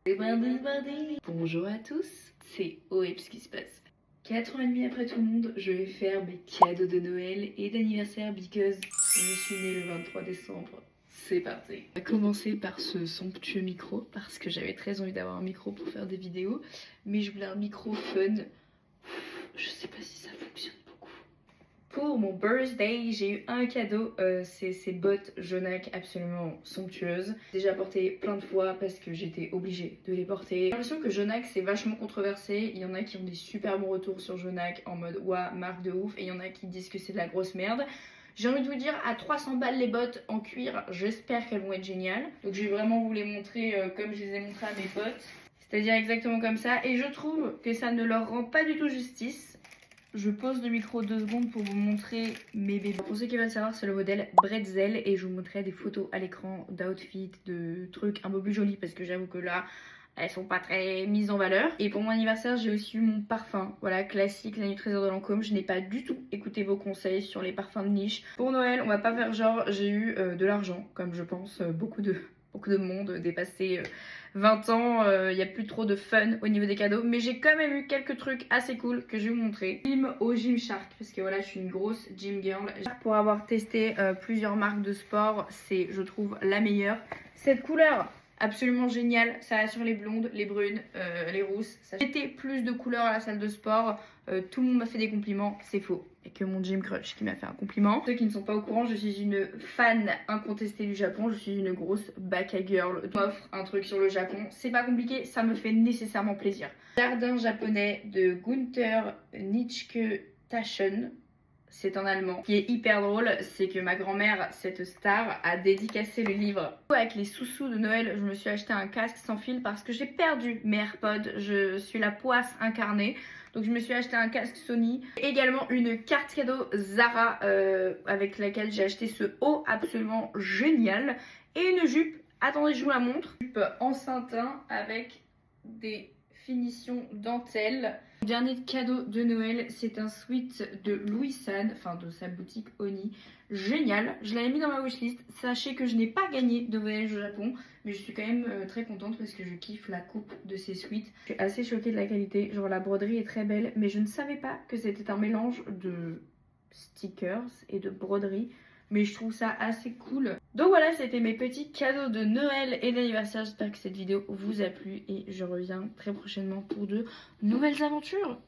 C'est mardi. Bonjour à tous, c'est horrible ce qui se passe. 4 ans et demi après tout le monde, je vais faire mes cadeaux de Noël et d'anniversaire because je suis née le 23 décembre. C'est parti. On va commencer par ce somptueux micro parce que j'avais très envie d'avoir un micro pour faire des vidéos, mais je voulais un micro fun. Je sais pas si ça fonctionne beaucoup. Pour mon birthday, j'ai eu un cadeau, c'est ces bottes Jonac absolument somptueuses. Déjà portées plein de fois parce que j'étais obligée de les porter. J'ai l'impression que Jonac c'est vachement controversé. Il y en a qui ont des super bons retours sur Jonac en mode ouah, marque de ouf, et il y en a qui disent que c'est de la grosse merde. J'ai envie de vous dire, à 300 balles les bottes en cuir, j'espère qu'elles vont être géniales. Donc je vais vraiment vous les montrer comme je les ai montrées à mes potes. C'est-à-dire exactement comme ça. Et je trouve que ça ne leur rend pas du tout justice. Je pose le micro 2 secondes pour vous montrer mes bébés. Pour ceux qui veulent savoir, c'est le modèle Bretzel et je vous montrerai des photos à l'écran d'outfits, de trucs un peu plus jolis parce que j'avoue que là, elles sont pas très mises en valeur. Et pour mon anniversaire, j'ai aussi eu mon parfum, voilà, classique, la Nuit Trésor de Lancôme. Je n'ai pas du tout écouté vos conseils sur les parfums de niche. Pour Noël, on va pas faire genre, j'ai eu de l'argent, comme je pense beaucoup de monde dépassé 20 ans, il n'y a plus trop de fun au niveau des cadeaux, mais j'ai quand même eu quelques trucs assez cool que je vais vous montrer. Gym au Gymshark, parce que voilà, je suis une grosse gym girl. Pour avoir testé plusieurs marques de sport, c'est, je trouve, la meilleure. Cette couleur absolument géniale, ça assure les blondes, les brunes, les rousses. Ça mettait plus de couleurs à la salle de sport. Tout le monde m'a fait des compliments, c'est faux. Et que mon gym crush qui m'a fait un compliment. Ceux qui ne sont pas au courant, je suis une fan incontestée du Japon. Je suis une grosse baka girl. Je m'offre un truc sur le Japon. C'est pas compliqué, ça me fait nécessairement plaisir. Jardin japonais de Gunther Nitschke Taschen. C'est en allemand. Ce qui est hyper drôle, c'est que ma grand-mère, cette star, a dédicacé le livre. Avec les sous-sous de Noël, je me suis acheté un casque sans fil parce que j'ai perdu mes AirPods. Je suis la poisse incarnée. Donc je me suis acheté un casque Sony. Également une carte cadeau Zara avec laquelle j'ai acheté ce haut absolument génial. Et une jupe, attendez je vous la montre. Jupe en satin avec des finitions dentelle. Le dernier cadeau de Noël, c'est un sweat de Louis San, enfin de sa boutique Oni. Génial, je l'avais mis dans ma wishlist. Sachez que je n'ai pas gagné de voyage au Japon, mais je suis quand même très contente parce que je kiffe la coupe de ces sweats. Je suis assez choquée de la qualité, genre la broderie est très belle, mais je ne savais pas que c'était un mélange de stickers et de broderie. Mais je trouve ça assez cool. Donc voilà, c'était mes petits cadeaux de Noël et d'anniversaire. J'espère que cette vidéo vous a plu et je reviens très prochainement pour de nouvelles aventures.